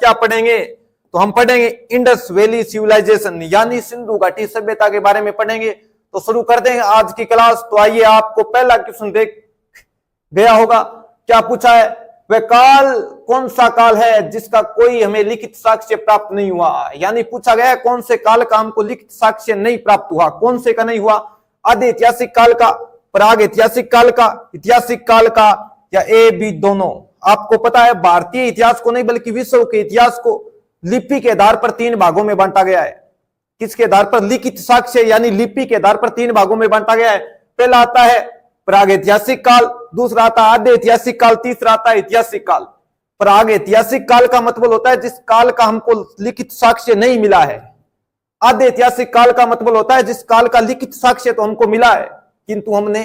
क्या पढ़ेंगे? तो हम पढ़ेंगे इंडस वैली सिविलाइजेशन यानी सिंधु घाटी सभ्यता के बारे में पढ़ेंगे। तो शुरू कर देंगे आज की क्लास। तो आइए, आपको पहला क्वेश्चन देख गया होगा, क्या पूछा है? वह काल कौन सा काल है जिसका कोई हमें लिखित साक्ष्य प्राप्त नहीं हुआ? यानी पूछा गया है कौन से काल का हमको लिखित साक्ष्य नहीं प्राप्त हुआ। कौन से का नहीं हुआ? आदि ऐतिहासिक काल का, प्राग ऐतिहासिक काल का, ऐतिहासिक काल का, या ए बी दोनों? आपको पता है भारतीय इतिहास को नहीं बल्कि विश्व के इतिहास को लिपि के आधार पर 3 भागों में बांटा गया है। किसके आधार पर? लिखित साक्ष्य यानी लिपि के आधार पर 3 भागों में बांटा गया है। पहला आता है प्राग ऐतिहासिक काल, दूसरा आता है आद्य ऐतिहासिक काल, तीसरा आता है ऐतिहासिक काल। प्राग ऐतिहासिक काल का मतलब होता है जिस काल का हमको लिखित साक्ष्य नहीं मिला है। आद्य ऐतिहासिक काल का मतलब होता है जिस काल का लिखित साक्ष्य तो हमको मिला है किंतु हमने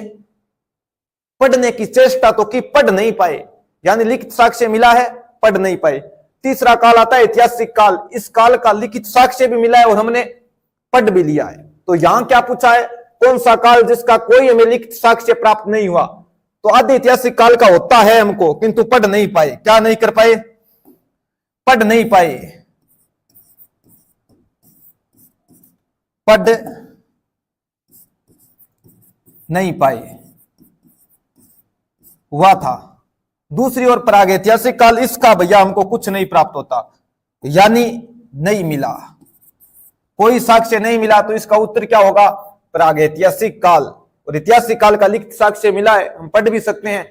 पढ़ने की चेष्टा तो की, पढ़ नहीं पाए, यानी लिखित साक्ष्य मिला है, पढ़ नहीं पाए। तीसरा काल आता है ऐतिहासिक काल, इस काल का लिखित साक्ष्य भी मिला है और हमने पढ़ भी लिया है। तो यहां क्या पूछा है? कौन सा काल जिसका कोई हमें लिखित साक्ष्य प्राप्त नहीं हुआ? तो आदि ऐतिहासिक काल का होता है हमको किंतु पढ़ नहीं पाए। क्या नहीं कर पाए? पढ़ नहीं पाए, पढ़ नहीं पाए हुआ था। दूसरी ओर प्राग ऐतिहासिक काल, इसका भैया हमको कुछ नहीं प्राप्त होता, यानी नहीं मिला, कोई साक्ष्य नहीं मिला। तो इसका उत्तर क्या होगा? प्राग ऐतिहासिक काल। और ऐतिहासिक काल का लिखित साक्ष्य मिला है, हम पढ़ भी सकते हैं।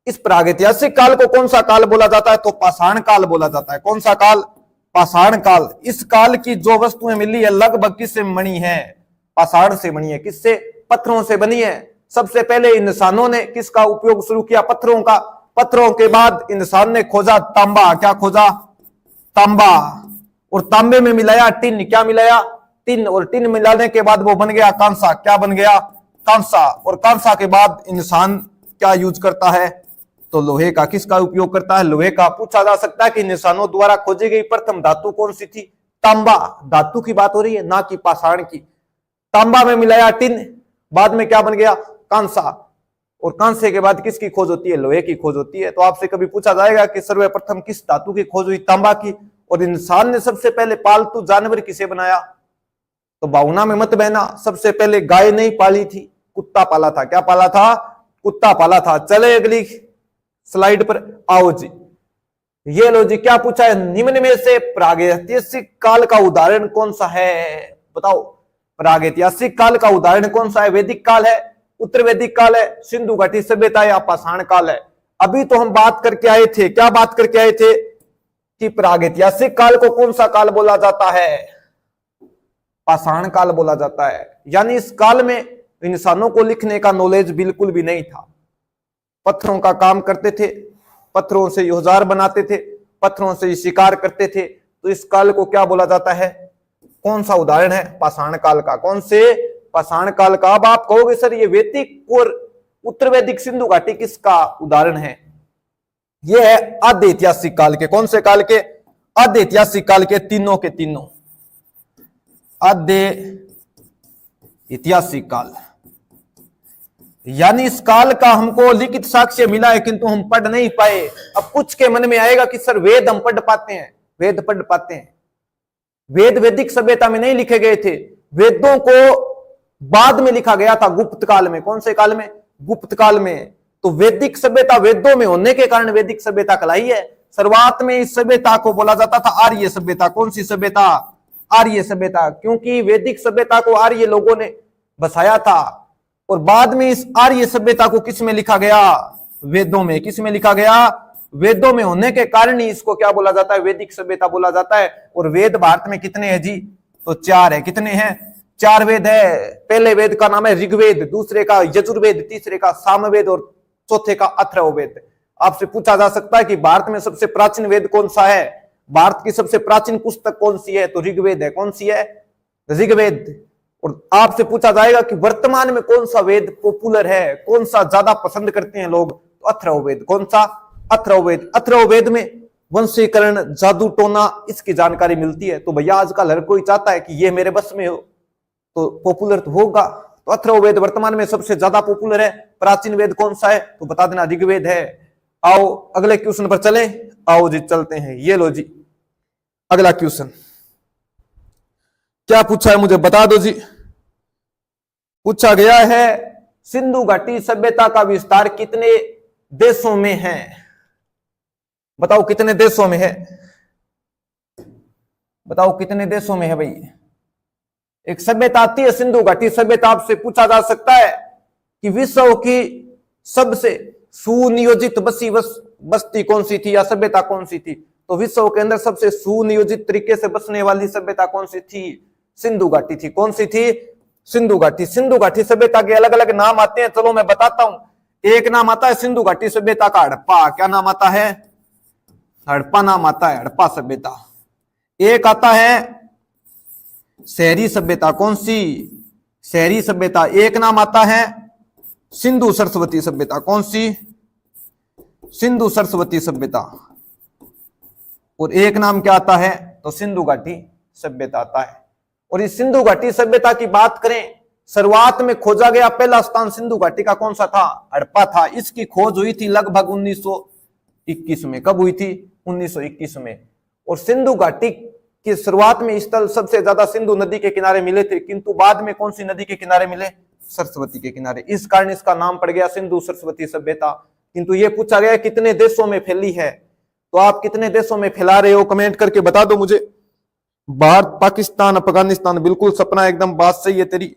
इस प्राग ऐतिहासिक काल को कौन सा काल बोला जाता है? तो पाषाण काल बोला जाता है। कौन सा काल? पाषाण काल। इस काल की जो वस्तुएं मिली है लगभग किससे बनी है? पाषाण से बनी है। किससे? पत्थरों से बनी है। सबसे पहले इंसानों ने किसका उपयोग शुरू किया? पत्थरों का। पत्थरों के बाद इंसान ने खोजा तांबा। क्या खोजा? तांबा। और तांबे में मिलाया टिन। क्या मिलाया? टिन। और टिन मिलाने के बाद वो बन गया कांसा। क्या बन गया? कांसा। और कांसा के बाद इंसान क्या यूज करता है? तो लोहे का। किसका उपयोग करता है? लोहे का। पूछा जा सकता है कि इंसानों द्वारा खोजी गई प्रथम धातु कौन सी थी? तांबा। धातु की बात हो रही है, ना कि पाषाण की। तांबा में मिलाया टिन, बाद में क्या बन गया? कांसा। और कांसे के बाद किसकी खोज होती है? लोहे की खोज होती है। तो आपसे कभी पूछा जाएगा कि सर्वप्रथम किस धातु की खोज हुई? तांबा की। और इंसान ने सबसे पहले पालतू जानवर किसे बनाया? तो भावना में मत बहना, सबसे पहले गाय नहीं पाली थी, कुत्ता पाला था। क्या पाला था? कुत्ता पाला था। चले अगली स्लाइड पर आओ जी। ये लो जी, क्या पूछा है? निम्न में से प्रागैतिहासिक काल का उदाहरण कौन सा है? बताओ, प्रागैतिहासिक काल का उदाहरण कौन सा है? वैदिक काल है, उत्तर वैदिक काल है, सिंधु घाटी सभ्यता या पाषाण काल है? अभी तो हम बात करके आए थे, क्या बात करके आए थे? कि प्रागैतिहासिक काल को कौन सा काल बोला जाता है? पाषाण काल बोला जाता है। यानी इस काल में इंसानों को लिखने का नॉलेज बिल्कुल भी नहीं था। पत्थरों का काम करते थे, पत्थरों से औजार बनाते थे, पत्थरों से शिकार करते थे। तो इस काल को क्या बोला जाता है? कौन सा उदाहरण है? पाषाण काल का। कौन से? पाषाण काल का। अब आप कहोगे सर ये वैदिक और उत्तर वैदिक सिंधु घाटी किसका उदाहरण है? ये है आद्य ऐतिहासिक काल के। कौन से काल के? आद्य ऐतिहासिक काल के, तीनों के तीनों। आद्य ऐतिहासिक काल यानी इस काल का हमको लिखित साक्ष्य मिला है किंतु हम पढ़ नहीं पाए। अब कुछ के मन में आएगा कि सर वेद हम पढ़ पाते हैं, वेद पढ़ पाते हैं। वेद वैदिक सभ्यता में नहीं लिखे गए थे, वेदों को बाद में लिखा गया था, गुप्त काल में। कौन से काल में? गुप्त काल में। तो वैदिक सभ्यता वेदों में होने के कारण वैदिक सभ्यता कहलाई है। शुरुआत में इस सभ्यता को बोला जाता था आर्य सभ्यता। कौन सी सभ्यता? आर्य सभ्यता। क्योंकि वैदिक सभ्यता को आर्य लोगों ने बसाया था। और बाद में इस आर्य सभ्यता को किस में लिखा गया? वेदों में। किस में लिखा गया? वेदों में होने के कारण ही इसको क्या बोला जाता है? वैदिक सभ्यता बोला जाता है। और वेद भारत में कितने हैं जी? तो 4 है। कितने हैं? 4 वेद है। पहले वेद का नाम है ऋग्वेद, दूसरे का यजुर्वेद, तीसरे का सामवेद और चौथे का अथर्ववेद। आपसे पूछा जा सकता है कि भारत में सबसे प्राचीन वेद कौन सा है? भारत की सबसे प्राचीन पुस्तक कौन सी है? तो ऋग्वेद है। कौन सी है? ऋग्वेद। और आपसे पूछा जाएगा कि वर्तमान में कौन सा वेद पॉपुलर है, कौन सा ज्यादा पसंद करते हैं लोग? तो अथर्ववेद। कौन सा? अथर्ववेद। अथर्ववेद में वंशीकरण, जादू टोना, इसकी जानकारी मिलती है। तो भैया आजकल हर कोई चाहता है कि ये मेरे बस में हो तो पॉपुलर तो होगा। तो अथर्ववेद वर्तमान में सबसे ज्यादा पॉपुलर है। प्राचीन वेद कौन सा है? तो बता देना, ऋग्वेद है। आओ अगले क्वेश्चन पर चले। आओ जी चलते हैं। ये लो जी, अगला क्वेश्चन क्या पूछा है मुझे बता दो जी। पूछा गया है सिंधु घाटी सभ्यता का विस्तार कितने देशों में है। बताओ कितने देशों में है, बताओ कितने देशों में है भाई। एक सभ्यता आती है सिंधु घाटी सभ्यता, आपसे पूछा जा सकता है कि विश्व की सबसे सुनियोजित बस्ती कौन सी थी या सभ्यता कौन सी थी। तो विश्व के अंदर सबसे सुनियोजित तरीके से बसने वाली सभ्यता कौन सी थी, सिंधु घाटी थी। कौन सी थी, सिंधु घाटी। सिंधु घाटी सभ्यता के अलग अलग नाम आते हैं, चलो मैं बताता हूं। एक नाम आता है सिंधु घाटी सभ्यता का हड़प्पा, क्या नाम आता है, हड़प्पा नाम आता है, हड़प्पा सभ्यता। एक आता है शहरी सभ्यता, कौन सी, शहरी सभ्यता। एक नाम आता है सिंधु सरस्वती सभ्यता, कौन सी, सिंधु सरस्वती सभ्यता। और एक नाम क्या आता है, तो सिंधु घाटी सभ्यता आता है। और इस सिंधु घाटी सभ्यता की बात करें, शुरुआत में खोजा गया पहला स्थान सिंधु घाटी का कौन सा था, हड़प्पा था। इसकी खोज हुई थी लगभग 1921 में। कब हुई थी, 1921 में। और सिंधु घाटी की शुरुआत में स्थल सबसे ज्यादा सिंधु नदी के किनारे मिले थे, किंतु बाद में कौन सी नदी के किनारे मिले, सरस्वती के किनारे। इस कारण इसका नाम पड़ गया सिंधु सरस्वती सभ्यता। किंतु यह पूछा गया कितने देशों में फैली है, तो आप कितने देशों में फैला रहे हो कमेंट करके बता दो मुझे। भारत, पाकिस्तान, अफगानिस्तान, बिल्कुल सपना एकदम बात सही है तेरी।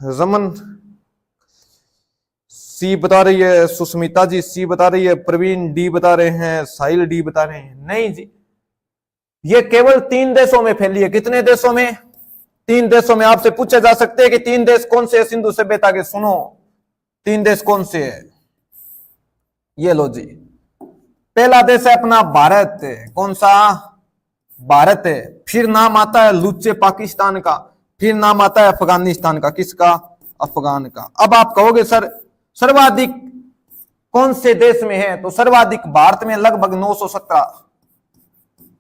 रमन सी बता रही है, सुष्मिता जी सी बता रही है, प्रवीण डी बता रहे हैं, साहिल डी बता रहे हैं। नहीं जी, ये केवल 3 देशों में फैली है। कितने देशों में, 3 देशों में। आपसे पूछे जा सकते हैं कि 3 देश कौन से है सिंधु सभ्यता के। सुनो 3 देश कौन से है, ये लो जी। पहला देश है अपना भारत, कौन सा, भारत है। फिर नाम आता है लुच्चे पाकिस्तान का, फिर नाम आता है अफगानिस्तान का। किसका, अफगान का। अब आप कहोगे सर सर्वाधिक कौन से देश में है, तो सर्वाधिक भारत में लगभग 917।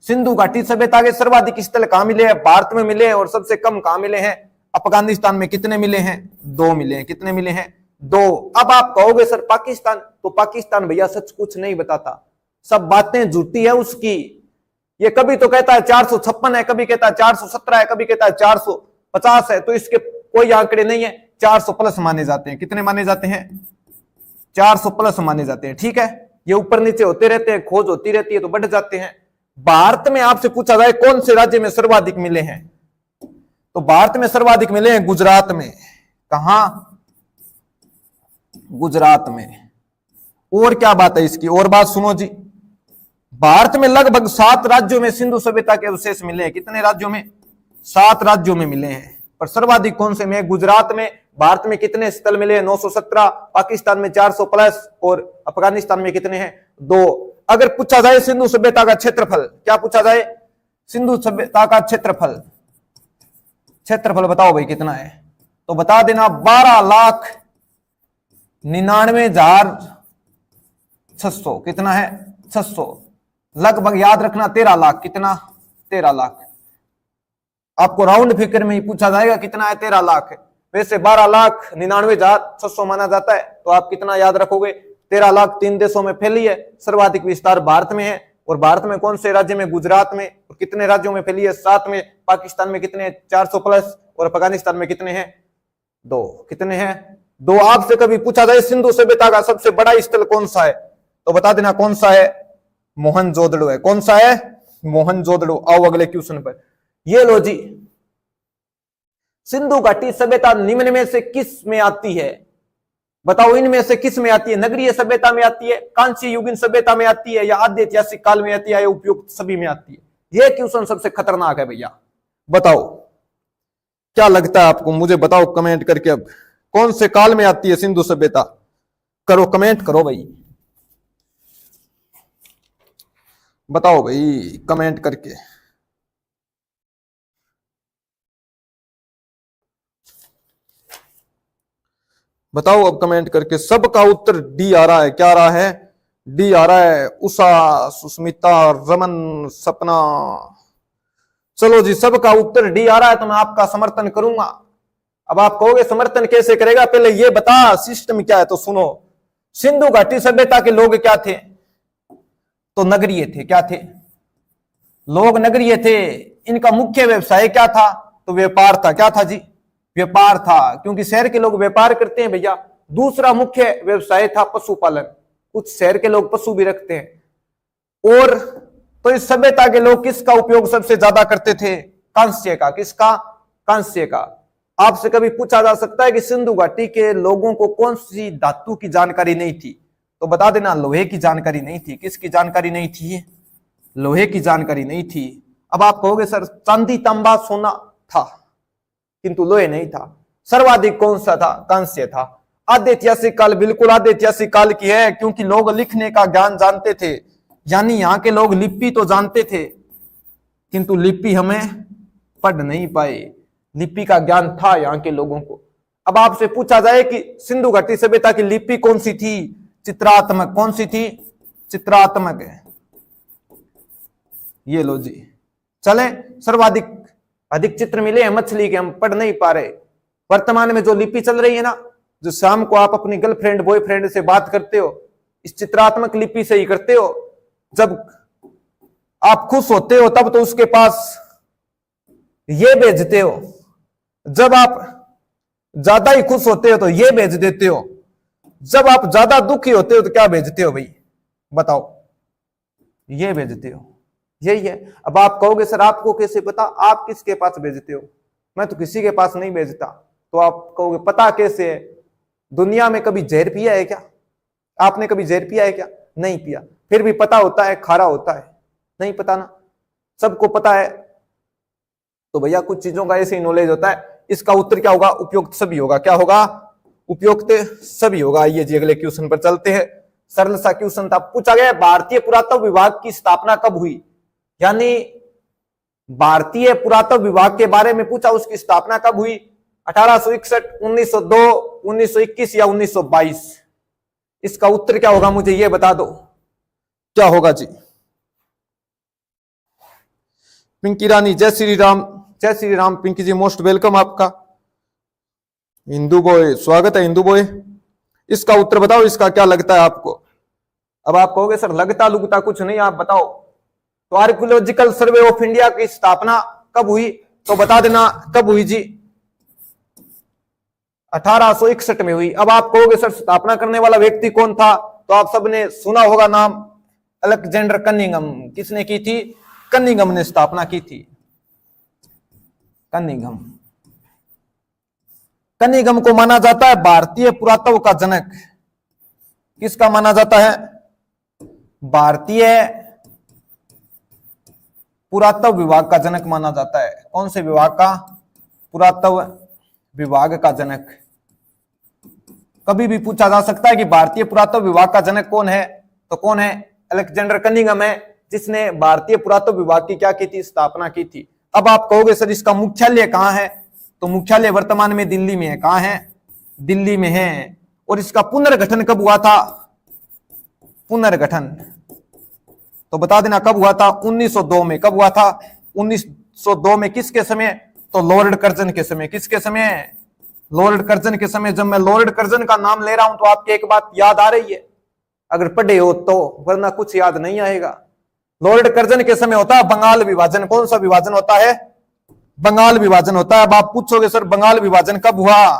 सिंधु घाटी सभ्यता के सर्वाधिक स्थल कहां मिले हैं, भारत में मिले हैं। और सबसे कम कहां मिले हैं, अफगानिस्तान में। कितने मिले हैं, 2 मिले हैं। कितने मिले हैं, 2। अब आप कहोगे सर पाकिस्तान, तो पाकिस्तान भैया सच कुछ नहीं बताता, सब बातें झूठी है उसकी। ये कभी तो कहता है 456 है, कभी कहता है 417 है, कभी कहता है 450 है। तो इसके कोई आंकड़े नहीं है, 400 प्लस माने जाते हैं। कितने माने जाते हैं, 400 प्लस माने जाते हैं। ठीक है, ये ऊपर नीचे होते रहते हैं, खोज होती रहती है तो बढ़ जाते हैं। भारत में आपसे पूछा जाए कौन से राज्य में सर्वाधिक मिले हैं, तो भारत में सर्वाधिक मिले हैं गुजरात में। कहां, गुजरात में। और क्या बात है इसकी, और बात सुनो जी। भारत में लगभग 7 राज्यों में सिंधु सभ्यता के अवशेष मिले हैं। कितने राज्यों में, 7 राज्यों में मिले हैं। पर सर्वाधिक कौन से में, गुजरात में। भारत में कितने स्थल मिले हैं, 917। पाकिस्तान में 400 प्लस, और अफगानिस्तान में कितने हैं, 2। अगर पूछा जाए सिंधु सभ्यता का क्षेत्रफल, क्या पूछा जाए, सिंधु सभ्यता का क्षेत्रफल, क्षेत्रफल बताओ भाई कितना है, तो बता देना 12,99,600। कितना है, 600। लगभग याद रखना 13 लाख। कितना, 13 लाख। आपको राउंड फिगर में ही पूछा जाएगा कितना है, 13 लाख। वैसे 12,99,600 माना जाता है, तो आप कितना याद रखोगे, 13 लाख। 3 देशों में फैली है, सर्वाधिक विस्तार भारत में है। और भारत में कौन से राज्य में, गुजरात में। और कितने राज्यों में फैली है, 7 में। पाकिस्तान में कितने, 400 प्लस। और अफगानिस्तान में कितने हैं, 2। कितने हैं, 2। आपसे कभी पूछा जाए सिंधु सभ्यता का सबसे बड़ा स्थल कौन सा है, तो बता देना कौन सा है, मोहनजोदड़ो है। कौन सा है, मोहनजोदड़ो। आओ अगले क्वेश्चन पर। ये लो जी, सिंधु घाटी सभ्यता निम्न में से किस में आती है, बताओ इनमें से किस में आती है। नगरीय सभ्यता में आती है, कांस्य युगीन सभ्यता में आती है, या आद्य ऐतिहासिक काल में आती है, या उपयुक्त सभी में आती है। यह क्वेश्चन सबसे खतरनाक है भैया। बताओ क्या लगता है आपको, मुझे बताओ कमेंट करके। अब कौन से काल में आती है सिंधु सभ्यता, करो कमेंट करो भाई, बताओ भाई कमेंट करके। बताओ अब कमेंट करके। सबका उत्तर डी आ रहा है। क्या आ रहा है, डी आ रहा है। उषा, सुष्मिता, रमन, सपना, चलो जी सबका उत्तर डी आ रहा है, तो मैं आपका समर्थन करूंगा। अब आप कहोगे समर्थन कैसे करेगा, पहले ये बता सिस्टम क्या है, तो सुनो। सिंधु घाटी सभ्यता के लोग क्या थे, तो नगरीय थे। क्या थे, लोग नगरीय थे, इनका मुख्य व्यवसाय क्या था? तो व्यापार था। क्या था जी? व्यापार था, क्योंकि शहर के लोग व्यापार करते हैं भैया। दूसरा मुख्य व्यवसाय था पशुपालन, कुछ शहर के लोग पशु भी रखते हैं। और तो इस सभ्यता के लोग किसका उपयोग सबसे ज्यादा करते थे? कांस्य का। किसका? कांस्य का। आपसे कभी पूछा जा सकता है कि सिंधु घाटी के लोगों को कौन सी धातु की जानकारी नहीं थी? तो बता देना, लोहे की जानकारी नहीं थी। किसकी जानकारी नहीं थी? लोहे की जानकारी नहीं थी। अब आप कहोगे सर चांदी तांबा सोना था किंतु लोहे नहीं था। सर्वाधिक कौन सा था? कांस्य था। आद्य ऐतिहासिक काल बिल्कुल आद्य ऐतिहासिक काल की है, क्योंकि लोग लिखने का ज्ञान जानते थे, यानी यहाँ के लोग लिपि तो जानते थे किंतु लिपि हमें पढ़ नहीं पाए। लिपि का ज्ञान था यहाँ के लोगों को। अब आपसे पूछा जाए कि सिंधु घाटी सभ्यता की लिपि कौन सी थी? चित्रात्मक। कौन सी थी? चित्रात्मक। ये लो जी। चले, सर्वाधिक अधिक चित्र मिले हैं मछली के, हम पढ़ नहीं पा रहे। वर्तमान में जो लिपि चल रही है ना, जो शाम को आप अपनी गर्लफ्रेंड बॉयफ्रेंड से बात करते हो, इस चित्रात्मक लिपि से ही करते हो। जब आप खुश होते हो तब तो उसके पास ये भेजते हो, जब आप ज्यादा ही खुश होते हो तो ये भेज देते हो, जब आप ज्यादा दुखी होते हो तो क्या भेजते हो भाई? बताओ। ये भेजते हो। यही है। अब आप कहोगे सर आपको कैसे पता? आप किसके पास भेजते हो? मैं तो किसी के पास नहीं भेजता। तो आप कहोगे पता कैसे है? दुनिया में कभी जहर पिया है क्या? आपने कभी जहर पिया है क्या? नहीं पिया, फिर भी पता होता है खारा होता है? नहीं पता ना, सबको पता है। तो भैया कुछ चीजों का ऐसे ही नॉलेज होता है। इसका उत्तर क्या होगा? उपयुक्त सभी होगा। क्या होगा? उपयुक्त सभी होगा। आइए जी अगले क्वेश्चन पर चलते हैं। सरल सा क्वेश्चन था, पूछा गया भारतीय पुरातत्व विभाग की स्थापना कब हुई? यानी भारतीय पुरातत्व विभाग के बारे में पूछा, उसकी स्थापना कब हुई? 1861, 1902, 1921 या 1922? इसका उत्तर क्या होगा? मुझे यह बता दो, क्या होगा जी? पिंकी रानी, जय श्री राम। जय श्री राम पिंकी जी, मोस्ट वेलकम आपका। हिंदू बॉय, स्वागत है हिंदू बॉय। इसका उत्तर बताओ, इसका क्या लगता है आपको? अब आप कहोगे सर लगता लुगता कुछ नहीं, आप बताओ। तो आर्कियोलॉजिकल सर्वे ऑफ इंडिया की स्थापना कब हुई? तो बता देना कब हुई जी? 1861 में हुई। अब आप कहोगे सर स्थापना करने वाला व्यक्ति कौन था? तो आप सबने सुना होगा नाम, अलेक्जेंडर कनिंघम। किसने की थी? कनिंघम ने स्थापना की थी। कनिंघम। कनिंघम को माना जाता है भारतीय पुरातत्व का जनक। किसका माना जाता है? भारतीय पुरातत्व विभाग का जनक माना जाता है। कौन से विभाग का? पुरातत्व विभाग का जनक। कभी भी पूछा जा सकता है कि भारतीय पुरातत्व विभाग का जनक कौन है? तो कौन है? अलेक्जेंडर कनिंघम है, जिसने भारतीय पुरातत्व विभाग की क्या की थी? स्थापना की थी। अब आप कहोगे सर इसका मुख्यालय कहां है? तो मुख्यालय वर्तमान में दिल्ली में है। कहां है? दिल्ली में है। और इसका पुनर्गठन कब हुआ था? पुनर्गठन तो बता देना कब हुआ था? 1902 में। कब हुआ था? 1902 में। किसके समय? तो लॉर्ड कर्जन के समय। किसके समय? लॉर्ड कर्जन के समय। जब मैं लॉर्ड कर्जन का नाम ले रहा हूं तो आपकी एक बात याद आ रही है, अगर पढ़े हो तो, वरना कुछ याद नहीं आएगा। लॉर्ड कर्जन के समय होता है बंगाल विभाजन। कौन सा विभाजन होता है? बंगाल विभाजन होता है। अब आप पूछोगे सर बंगाल विभाजन कब हुआ?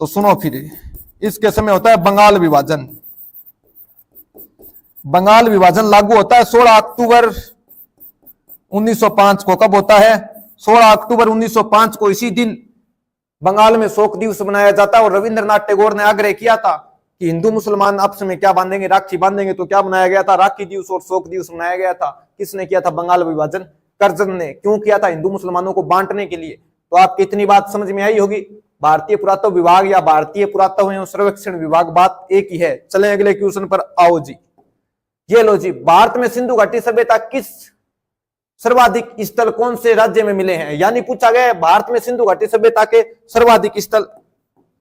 तो सुनो फिर, इसके समय होता है बंगाल विभाजन। बंगाल विभाजन लागू होता है 16 अक्टूबर 1905 को। कब होता है? 16 अक्टूबर 1905 को। इसी दिन बंगाल में शोक दिवस मनाया जाता है। और रविंद्रनाथ टैगोर ने आग्रह किया था कि हिंदू मुसलमान आपस में क्या बांधेंगे? राखी बांधेंगे। तो क्या बनाया गया था? राखी दिवस और शोक दिवस मनाया गया था। किसने किया था? बंगाल विभाजन कर्जन ने। क्यों किया था? हिंदू मुसलमानों को बांटने के लिए। तो आपकी इतनी बात समझ में आई होगी। भारतीय पुरातत्व विभाग या भारतीय पुरातत्व एवं सर्वेक्षण विभाग बात एक ही है। चलें अगले क्वेश्चन पर। आओ जी, ये लो जी। भारत में सिंधु घाटी सभ्यता किस सर्वाधिक स्थल कौन से राज्य में मिले हैं? यानी पूछा गया है भारत में सिंधु घाटी सभ्यता के सर्वाधिक स्थल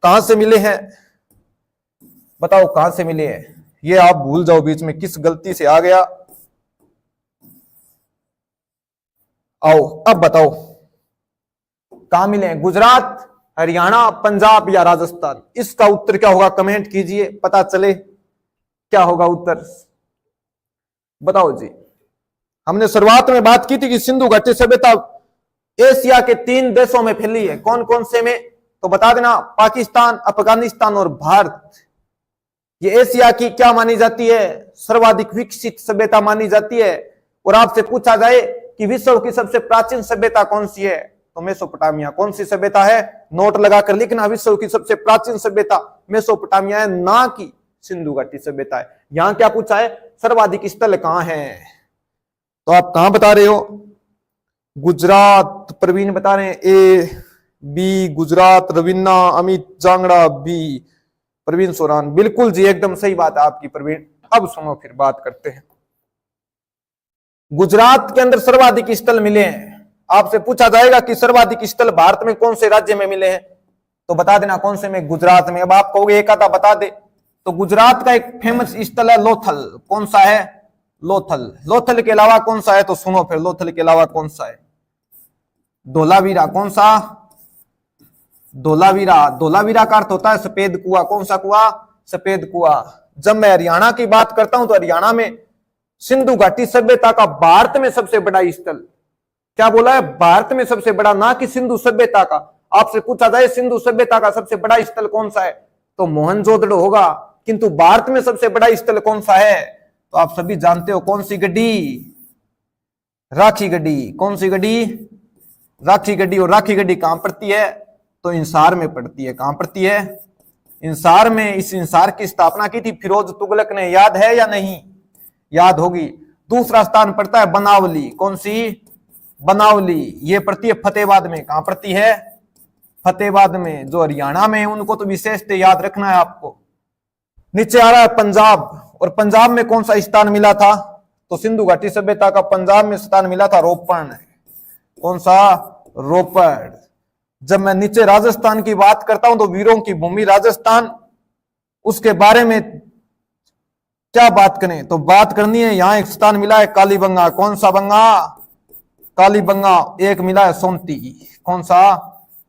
कहां से मिले हैं? बताओ कहां से मिले हैं? ये आप भूल जाओ, बीच में किस गलती से आ गया। आओ अब बताओ कहां मिले हैं? गुजरात, हरियाणा, पंजाब या राजस्थान? इसका उत्तर क्या होगा? कमेंट कीजिए, पता चले क्या होगा उत्तर। बताओ जी। हमने शुरुआत में बात की थी कि सिंधु घाटी सभ्यता एशिया के 3 देशों में फैली है। कौन कौन से में? तो बता देना, पाकिस्तान, अफगानिस्तान और भारत। ये एशिया की क्या मानी जाती है? सर्वाधिक विकसित सभ्यता मानी जाती है। और आपसे पूछा जाए कि विश्व की सबसे प्राचीन सभ्यता कौन सी है, तो मेसोपोटामिया। कौन सी सभ्यता है? नोट लगाकर लिखना, विश्व की सबसे प्राचीन सभ्यता मेसोपोटामिया है, ना कि सिंधु घाटी सभ्यता है। यहां क्या पूछा है? सर्वाधिक स्थल कहां है? तो आप कहां बता रहे हो? गुजरात, प्रवीण बता रहे हैं A B Gujarat, Raveena, Amit Jangra B, Praveen Soran. बिल्कुल जी, एकदम सही बात है आपकी प्रवीण। अब सुनो, फिर बात करते हैं। गुजरात के अंदर सर्वाधिक स्थल मिले हैं। आपसे पूछा जाएगा कि सर्वाधिक स्थल भारत में कौन से राज्य में मिले हैं, तो बता देना कौन से में? गुजरात में। अब आप कहोगे एक आधा बता दे, तो गुजरात का एक फेमस स्थल है लोथल। कौन सा है? लोथल। लोथल के अलावा कौन सा है? तो सुनो फिर, लोथल के अलावा कौन सा है? धोलावीरा। कौन सा? धोलावीरा। धोलावीरा का अर्थ होता है सफेद कुआं। कौन सा कुआं? सफेद कुआं। जब मैं हरियाणा की बात करता हूं तो हरियाणा में सिंधु घाटी सभ्यता का भारत में सबसे बड़ा स्थल, क्या बोला है? भारत में सबसे बड़ा, ना कि सिंधु सभ्यता का। आपसे पूछा जाए सिंधु सभ्यता का सबसे बड़ा स्थल कौन सा है, तो मोहनजोदड़ो होगा। किंतु भारत में सबसे बड़ा स्थल कौन सा है? तो आप सभी जानते हो, कौन सी गड्डी? राखी गड्डी। कौन सी गड्डी? राखी गड्डी। और राखी गड्डी कहां पड़ती है? तो इंसार में पड़ती है। कहां पड़ती है? इंसार में। इस इंसार की स्थापना की थी फिरोज तुगलक ने, याद है या नहीं? याद होगी। दूसरा स्थान पड़ता है बनावली। कौन सी? बनावली। ये पड़ती है फतेहाबाद में। कहां पड़ती है? फतेहाबाद में। जो हरियाणा में है उनको तो विशेषता याद रखना है आपको। नीचे आ रहा है पंजाब। और पंजाब में कौन सा स्थान मिला था? तो सिंधु घाटी सभ्यता का पंजाब में स्थान मिला था रोपड़। कौन सा? रोपड़। जब मैं नीचे राजस्थान की बात करता हूं तो वीरों की भूमि राजस्थान, उसके बारे में क्या बात करें, तो बात करनी है। यहां एक स्थान मिला है कालीबंगा। कौन सा बंगा? कालीबंगा। एक मिला है सोंती। कौन सा?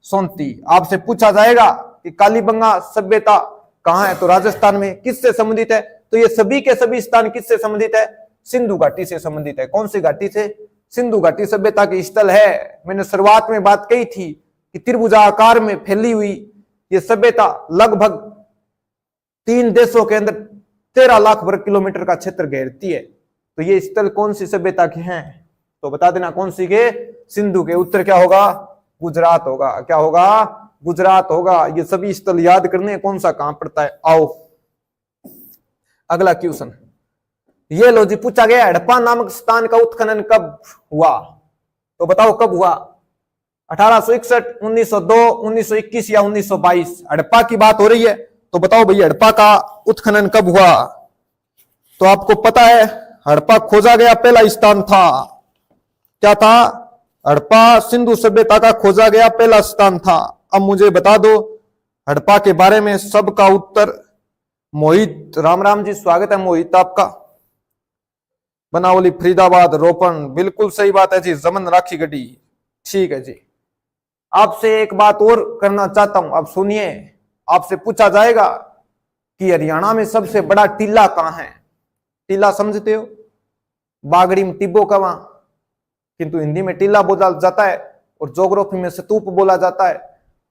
सोंती। आपसे पूछा जाएगा कि कालीबंगा सभ्यता कहां है, तो राजस्थान में। किससे संबंधित है? तो ये सभी के सभी स्थान किससे संबंधित है? सिंधु घाटी से संबंधित है। कौन सी घाटी से? सिंधु घाटी सभ्यता के स्थल है। मैंने शुरुआत में बात कही थी कि त्रिभुजाकार में फैली हुई ये सभ्यता लगभग 3 देशों के अंदर 13 लाख वर्ग किलोमीटर का क्षेत्र घेरती है। तो ये स्थल कौन सी सभ्यता के हैं, तो बता देना कौन सी के? सिंधु के। उत्तर क्या होगा? गुजरात होगा। क्या होगा? गुजरात होगा। ये सभी स्थल याद करने, कौन सा कहां पड़ता है। आओ अगला क्वेश्चन। ये लो जी, पूछा गया हड़प्पा नामक स्थान का उत्खनन कब हुआ, तो बताओ कब हुआ? 1861, 1902, 1921 या 1922? हड़प्पा की बात हो रही है, तो बताओ भाई हड़प्पा का उत्खनन कब हुआ? तो आपको पता है हड़प्पा खोजा गया पहला स्थान था। क्या था? हड़प्पा सिंधु सभ्यता का खोजा गया पहला स्थान था। अब मुझे बता दो हड़प्पा के बारे में सबका उत्तर। मोहित, राम राम जी, स्वागत है मोहित आपका। बनावली, फरीदाबाद, रोपन, बिल्कुल सही बात है जी। जमन राखी गढ़ी, ठीक है जी। आपसे एक बात और करना चाहता हूं, आप सुनिए। आपसे पूछा जाएगा कि हरियाणा में सबसे बड़ा टीला कहां है? टीला समझते हो? बागड़ी में टिब्बो कवा, किंतु हिंदी में टीला बोला जाता है और ज्योग्राफी में स्तूप बोला जाता है।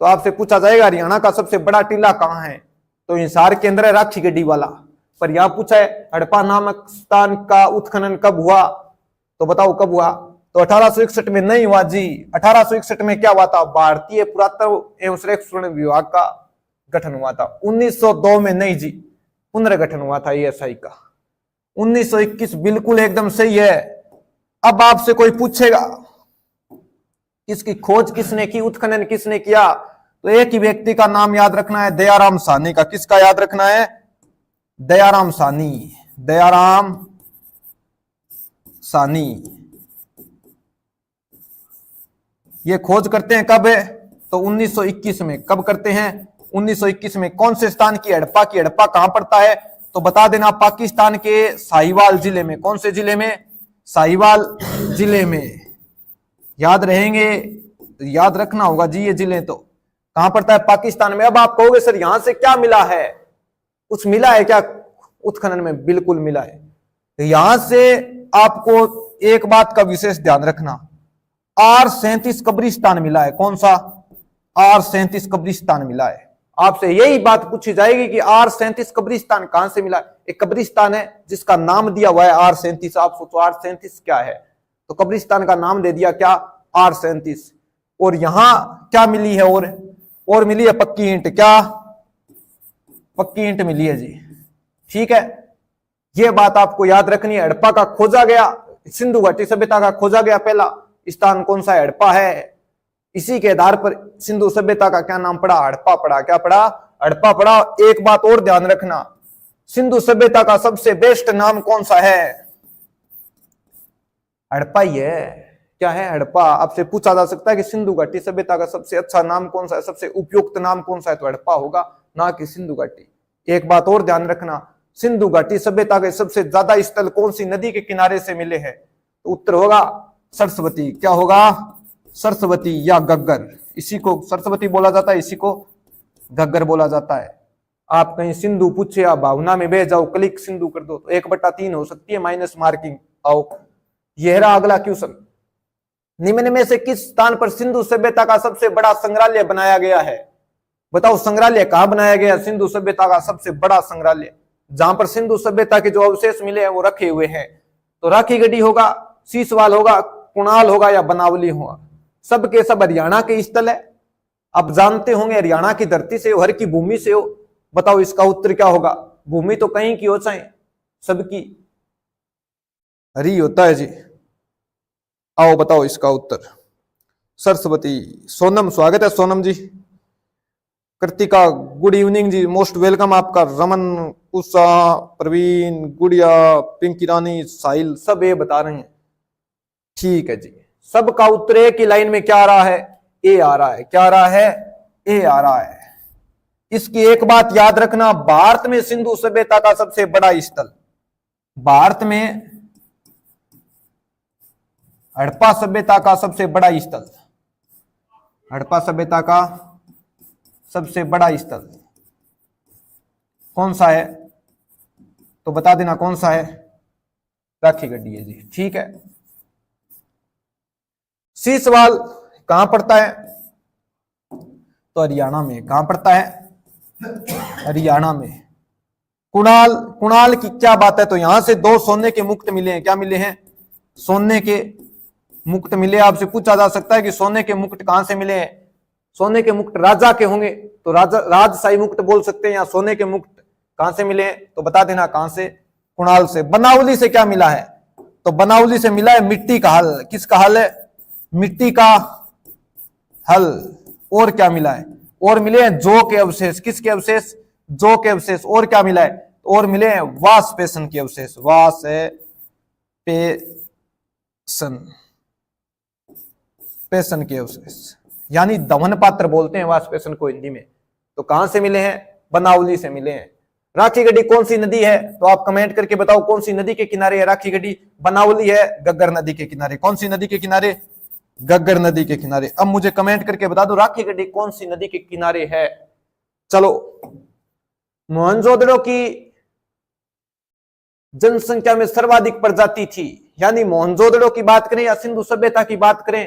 तो आपसे पूछा जाएगा हरियाणा का सबसे बड़ा टीला कहां है, तो हिसार के अंदर है राखी गढ़ी वाला। पर यहां पूछा है हड़प्पा नामक स्थान का उत्खनन कब हुआ, तो बताओ कब हुआ? तो 1861 में नहीं हुआ जी। 1861 में क्या हुआ था? भारतीय पुरातत्व एवं सर्वेक्षण विभाग का गठन हुआ था। 1902 में नहीं जी, पुनर्गठन हुआ था ASI का। 1921 बिल्कुल एकदम सही है। अब आपसे कोई पूछेगा इसकी खोज किसने की, उत्खनन किसने किया, तो एक ही व्यक्ति का नाम याद रखना है, दयाराम साहनी का। किसका याद रखना है? दयाराम साहनी। दयाराम साहनी। ये खोज करते हैं कब है? तो 1921 में। कब करते हैं? 1921 में। कौन से स्थान की? हड़प्पा की। हड़प्पा कहां पड़ता है, तो बता देना पाकिस्तान के साहिवाल जिले में। कौन से जिले में? साहिवाल जिले में। याद रहेंगे, याद रखना होगा जी। ये जिले तो कहां पड़ता है? पाकिस्तान में। अब आप कहोगे सर यहां से क्या मिला है, कुछ मिला है क्या उत्खनन में? बिल्कुल मिला है। यहां से आपको एक बात का विशेष ध्यान रखना, R37 कब्रिस्तान मिला है। कौन सा? R37 कब्रिस्तान मिला है। आपसे यही बात पूछी जाएगी कि R37 कब्रिस्तान कहां से मिला। एक कब्रिस्तान है जिसका नाम दिया हुआ है R37। आप सोचो R37 क्या है, तो कब्रिस्तान का नाम दे दिया क्या? R37। और यहां क्या मिली है? और मिली है पक्की ईंट। क्या? पक्की ईंट मिली है जी। ठीक है, यह बात आपको याद रखनी है। हड़प्पा का खोजा गया, सिंधु घाटी सभ्यता का खोजा गया पहला स्थान कौन सा? हड़प्पा है। इसी के आधार पर सिंधु सभ्यता का क्या नाम पड़ा? हड़प्पा पड़ा। क्या पड़ा? हड़प्पा पड़ा। एक बात और ध्यान रखना, सिंधु सभ्यता का सबसे बेस्ट नाम कौन सा है? हड़प्पा ही है। क्या है? हड़प्पा। आपसे पूछा जा सकता है कि सिंधु घाटी सभ्यता का सबसे अच्छा नाम कौन सा है, सबसे उपयुक्त नाम कौन सा है, तो हड़प्पा होगा, ना कि सिंधु घाटी। एक बात और ध्यान रखना, सिंधु घाटी सभ्यता के सबसे ज्यादा स्थल कौन सी नदी के किनारे से मिले हैं? तो उत्तर होगा सरस्वती। क्या होगा? सरस्वती या घग्गर। इसी को सरस्वती बोला जाता है, इसी को घग्गर बोला जाता है। आप कहीं सिंधु पूछे, आप भावना में बह जाओ, क्लिक सिंधु कर दो तो 1/3 हो सकती है माइनस मार्किंग। आओ, यह रहा अगला क्वेश्चन। निम्न में से किस स्थान पर सिंधु सभ्यता का सबसे बड़ा संग्रहालय बनाया गया है? बताओ, संग्रहालय कहां बनाया गया? सिंधु सभ्यता का सबसे बड़ा संग्रहालय जहां पर सिंधु सभ्यता के जो अवशेष मिले हैं वो रखे हुए हैं, तो राखीगढ़ी होगा, सीसवाल होगा, कुणाल होगा या बनावली होगा। सब के सब हरियाणा के स्थल है। आप जानते होंगे हरियाणा की धरती से हो, हर की भूमि से हो। बताओ इसका उत्तर क्या होगा? भूमि तो कहीं की हो चाहे सबकी हरी होता है जी। आओ बताओ इसका उत्तर सरस्वती। सोनम, स्वागत है सोनम जी। कृतिका, गुड इवनिंग जी, मोस्ट वेलकम आपका। रमन, उषा, प्रवीण, गुड़िया, पिंकी रानी, साहिल, सब ये बता रहे हैं। ठीक है जी, सबका उत्तर एक ही लाइन में क्या आ रहा है? ए आ रहा है। क्या आ रहा है? ए आ रहा है। इसकी एक बात याद रखना, भारत में सिंधु सभ्यता का सबसे बड़ा स्थल, भारत में हड़प्पा सभ्यता का सबसे बड़ा स्थल, हड़प्पा सभ्यता का सबसे बड़ा स्थल कौन सा है? तो बता देना कौन सा है? राखीगढ़ी है जी। ठीक है, सीसवाल कहां पड़ता है? तो हरियाणा में। कहां पड़ता है? हरियाणा में। कुणाल, कुणाल की क्या बात है? तो यहां से 2 सोने के मुकुट मिले हैं। क्या मिले हैं? सोने के मुकुट मिले। आपसे पूछा जा सकता है कि सोने के मुकुट कहां से मिले हैं? सोने के मुकुट राजा के होंगे तो राजशाही मुकुट बोल सकते हैं, या सोने के मुकुट कहां से मिले हैं? तो बता देना कहां से? कुणाल से। बनावली से क्या मिला है? तो बनावली से मिला है मिट्टी का हल। किसका हल है? मिट्टी का हल। और क्या मिला है? और मिले हैं जौ के अवशेष। किसके अवशेष? जौ के अवशेष। और क्या मिला है? और मिले हैं वासपेशन के अवशेष। पेशन के अवशेष, यानी दमन पात्र बोलते हैं वासपेशन को हिंदी में। तो कहां से मिले हैं? बनावली से मिले हैं। राखीगढ़ी कौन सी नदी है? तो आप कमेंट करके बताओ कौन सी नदी के किनारे है राखीगढ़ी? बनावली है, घग्गर नदी के किनारे। कौन सी नदी के किनारे? घग्गर नदी के किनारे। अब मुझे कमेंट करके बता दो राखीगढ़ी कौन सी नदी के किनारे है। चलो, मोहनजोदड़ो की जनसंख्या में सर्वाधिक प्रजाति थी, यानी मोहनजोदड़ो की बात करें या सिंधु सभ्यता की बात करें,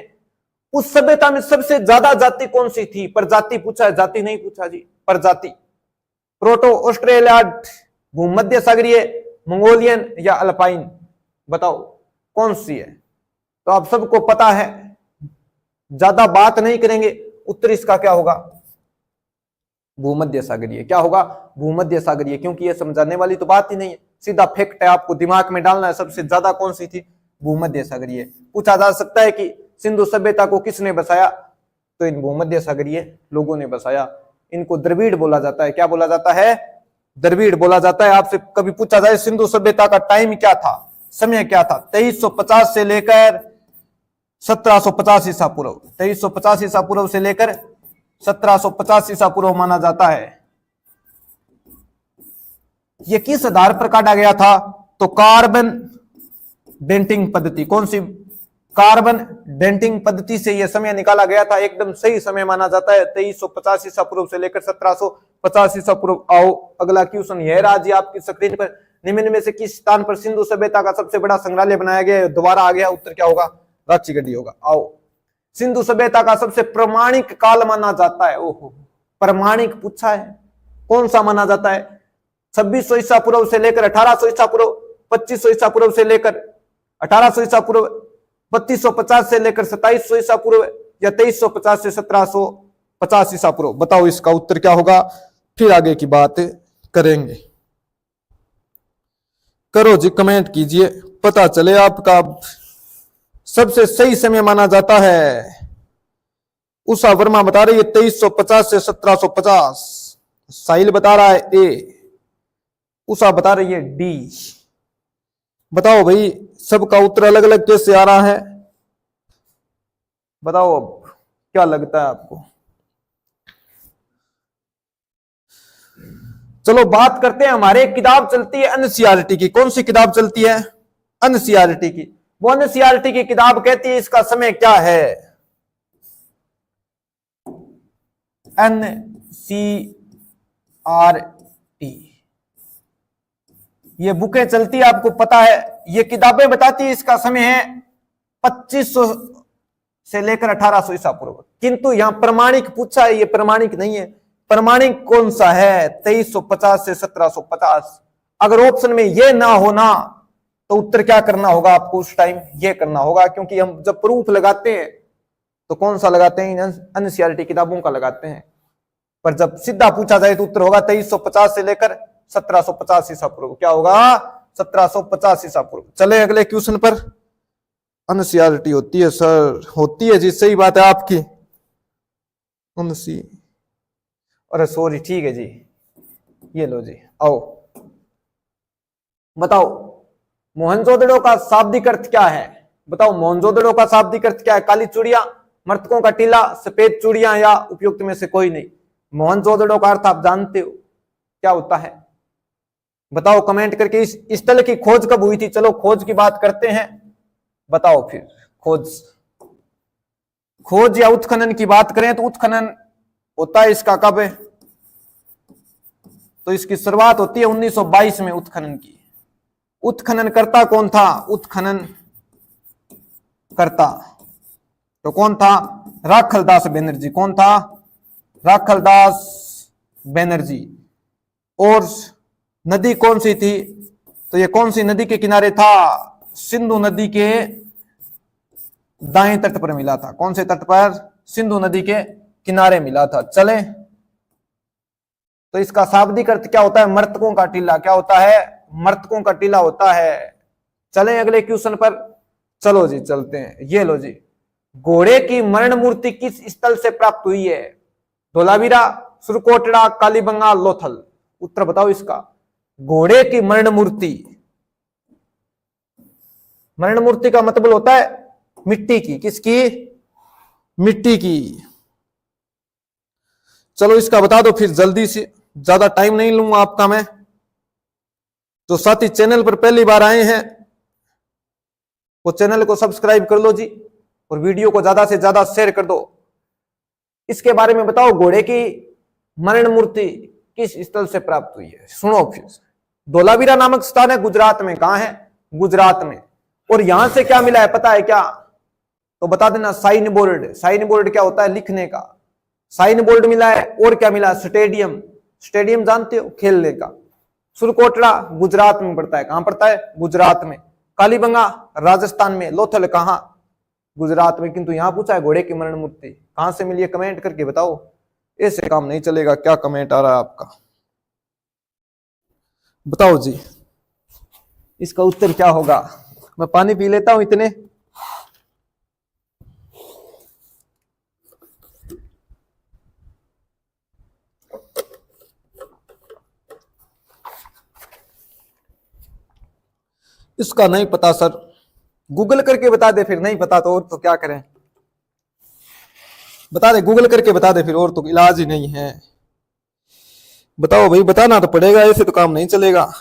उस सभ्यता में सबसे ज्यादा जाति कौन सी थी? प्रजाति पूछा है, जाति नहीं पूछा जी, प्रजाति। प्रोटो ऑस्ट्रेलिया, भूमध्य सागरीय, मंगोलियन या अल्पाइन? बताओ कौन सी है? तो आप सबको पता है, ज्यादा बात नहीं करेंगे, उत्तर इसका क्या होगा? भूमध्य सागरीय। क्या होगा? भूमध्य सागरीय, क्योंकि ये समझाने वाली तो बात ही नहीं है, सीधा फैक्ट है, आपको दिमाग में डालना है। सबसे ज्यादा कौन सी थी? भूमध्य सागरीय। पूछा जा सकता है कि सिंधु सभ्यता को किसने बसाया? तो इन भूमध्य सागरीय लोगों ने बसाया। इनको द्रविड़ बोला जाता है। क्या बोला जाता है? द्रविड़ बोला जाता है। आपसे कभी पूछा जाए सिंधु सभ्यता का टाइम क्या था, समय क्या था? 2350 से लेकर 1750 ईसा पूर्व। 2350 ईसा पूर्व से लेकर 1750 ईसा पूर्व माना जाता है। यह किस आधार पर काटा गया था? तो कार्बन डेटिंग पद्धति। कौन सी? कार्बन डेटिंग पद्धति से यह समय निकाला गया था। एकदम सही समय माना जाता है 2350 ईसा पूर्व से लेकर 1750 ईसा पूर्व। आओ अगला क्वेश्चन यह रहा जी आपकी स्क्रीन पर। निम्न में से किस स्थान पर सिंधु सभ्यता का सबसे बड़ा संग्रहालय बनाया गया है? दोबारा आ गया, उत्तर क्या होगा? रांची गड्डी होगा। आओ, सिंधु सभ्यता का सबसे प्रमाणिक काल माना जाता है। ओहो, प्रमाणिक पूछा है, कौन सा माना जाता है? 2600 ईसा पूर्व से लेकर 1800 ईसा पूर्व, 2500 ईसा पूर्व से लेकर 1800 ईसा पूर्व, 3250 से लेकर 2700 ईसा पूर्व, या 2350 से 1750 ईसा पूर्व? बताओ इसका उत्तर क्या होगा, फिर आगे की बात करेंगे। करो जी, कमेंट कीजिए, पता चले आपका। सबसे सही समय माना जाता है, उषा वर्मा बता रही है 2350 से 1750, साहिल बता रहा है ए, उषा बता रही है डी। बताओ भाई, सबका उत्तर अलग अलग कैसे आ रहा है? बताओ अब क्या लगता है आपको? चलो बात करते हैं, हमारे एक किताब चलती है एनसीईआरटी की। कौन सी किताब चलती है? एनसीईआरटी की। वो एनसीईआरटी की किताब कहती है इसका समय क्या है? एनसीईआरटी ये बुकें चलती है, आपको पता है। ये किताबें बताती है इसका समय है 2500 से लेकर 1800 ईसा पूर्व। किंतु यहां प्रमाणिक पूछा है, ये प्रमाणिक नहीं है। प्रमाणिक कौन सा है? 2350 से 1750। अगर ऑप्शन में ये ना होना तो उत्तर क्या करना होगा आपको? उस टाइम ये करना होगा, क्योंकि हम जब प्रूफ लगाते हैं तो कौन सा लगाते हैं? एनसीईआरटी किताबों का लगाते हैं। पर जब सीधा पूछा जाए तो उत्तर होगा 2350 से लेकर 1750 ईसा पूर्व। क्या होगा? 1750 ईसा पूर्व। चले अगले क्वेश्चन पर। एनसीईआरटी होती है सर? होती है जी, सही बात है आपकी। अरे सॉरी, ठीक है जी, ये लो जी। आओ बताओ, मोहनजोदड़ो का शाब्दिक अर्थ क्या है? बताओ, मोहनजोदड़ो का शाब्दिक अर्थ क्या है? काली चूड़ियां, मृतकों का टीला, सफेद चूड़ियां, या उपयुक्त में से कोई नहीं? मोहनजोदड़ो का अर्थ आप जानते हो क्या होता है? बताओ कमेंट करके। इस स्थल की खोज कब हुई थी? चलो खोज की बात करते हैं, बताओ फिर। खोज या उत्खनन की बात करें तो उत्खनन होता है इसका कब है? तो इसकी शुरुआत होती है 1922 में उत्खनन की। उत्खनन करता कौन था? उत्खनन करता तो कौन था? राखलदास बनर्जी। कौन था? राखलदास बनर्जी। और नदी कौन सी थी? तो ये कौन सी नदी के किनारे था? सिंधु नदी के दाएं तट पर मिला था। कौन से तट पर? सिंधु नदी के किनारे मिला था। चले, तो इसका शाब्दिक अर्थ क्या होता है? मृतकों का टीला। क्या होता है? मृतकों का टीला होता है। चले अगले क्वेश्चन पर। चलो जी चलते हैं। ये लो जी, घोड़े की मरण मूर्ति किस स्थल से प्राप्त हुई है? धोलावीरा, सुरकोटड़ा, कालीबंगा, लोथल? उत्तर बताओ इसका। घोड़े की मरण मूर्ति, मरण मूर्ति का मतलब होता है मिट्टी की। किसकी? मिट्टी की। चलो इसका बता दो फिर जल्दी से, ज्यादा टाइम नहीं लूंगा आपका मैं। जो साथी चैनल पर पहली बार आए हैं वो चैनल को सब्सक्राइब कर लो जी, और वीडियो को ज्यादा से ज्यादा शेयर कर दो। इसके बारे में बताओ, घोड़े की मरण मूर्ति किस स्थल से प्राप्त हुई है? सुनो फिर। धोलावीरा नामक स्थान है गुजरात में। कहां है? गुजरात में। और यहां से क्या मिला है पता है क्या? तो बता देना, साइन बोर्ड। साइन बोर्ड क्या होता है? लिखने का। साइन बोर्ड मिला है। और क्या मिला? स्टेडियम। स्टेडियम जानते हो? खेलने का। सुरकोटड़ा गुजरात में पड़ता है। कहां पड़ता है? गुजरात में। कालीबंगा राजस्थान में। लोथल कहां? गुजरात में। किंतु यहां पूछा है घोड़े की मरण मूर्ति कहां से मिली है? कमेंट करके बताओ। ऐसे काम नहीं चलेगा। क्या कमेंट आ रहा है आपका? बताओ जी, इसका उत्तर क्या होगा? मैं पानी पी लेता हूं इतने। इसका नहीं पता सर, गूगल करके बता दे फिर। नहीं पता तो और तो क्या करें? बता दे, गूगल करके बता दे फिर, और तो इलाज ही नहीं है। बताओ भाई, बताना तो पड़ेगा, ऐसे तो काम नहीं चलेगा।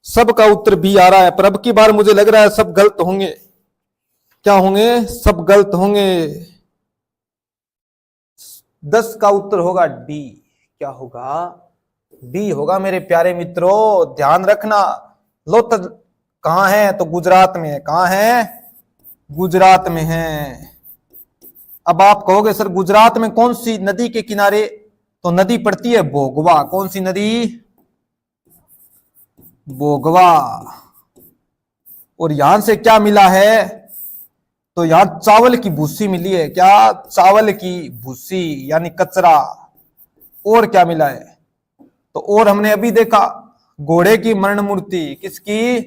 सबका उत्तर बी आ रहा है, पर अब की बार मुझे लग रहा है सब गलत होंगे। क्या होंगे? सब गलत होंगे। 10 का उत्तर होगा डी। क्या होगा? डी होगा मेरे प्यारे मित्रों, ध्यान रखना। लोथल कहाँ है? तो गुजरात में है। कहाँ है? गुजरात में है। अब आप कहोगे सर गुजरात में कौन सी नदी के किनारे? तो नदी पड़ती है भोगवा। कौन सी नदी? भोगवा। और यहां से क्या मिला है? तो यहां चावल की भूसी मिली है। क्या? चावल की भूसी यानी कचरा। और क्या मिला है? तो और हमने अभी देखा घोड़े की मरण मूर्ति। किसकी?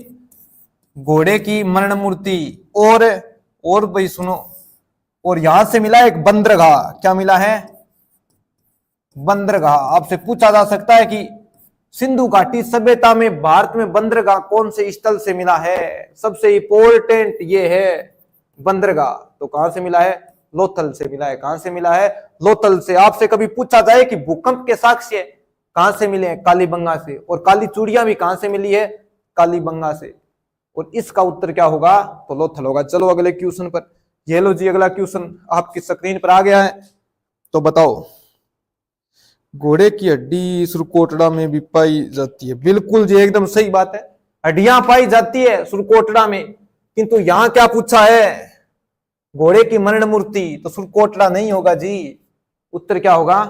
घोड़े की मरण मूर्ति। और भाई सुनो, और यहां से मिला एक बंदरगाह। क्या मिला है? बंदरगाह। आपसे पूछा जा सकता है कि सिंधु घाटी सभ्यता में भारत में बंदरगाह कौन से स्थल से मिला है? सबसे इंपॉर्टेंट ये है बंदरगाह। तो कहां से मिला है? लोथल से मिला है। कहां से मिला है? लोथल से। आपसे कभी पूछा जाए कि भूकंप के साक्ष्य कहां से मिले हैं? कालीबंगा से। और काली चूड़ियां भी कहां से मिली है? कालीबंगा से। और इसका उत्तर क्या होगा? तो लोथल होगा। चलो अगले क्वेश्चन पर। ये लो जी, अगला क्वेश्चन आपकी स्क्रीन पर आ गया है। तो बताओ, घोड़े की हड्डी सुरकोटड़ा में भी पाई जाती है। बिल्कुल जी, एकदम सही बात है। हड्डियां पाई जाती है सुरकोटड़ा में, किंतु यहां क्या पूछा है? घोड़े की मरण मूर्ति। तो सुरकोटड़ा नहीं होगा जी। उत्तर क्या होगा?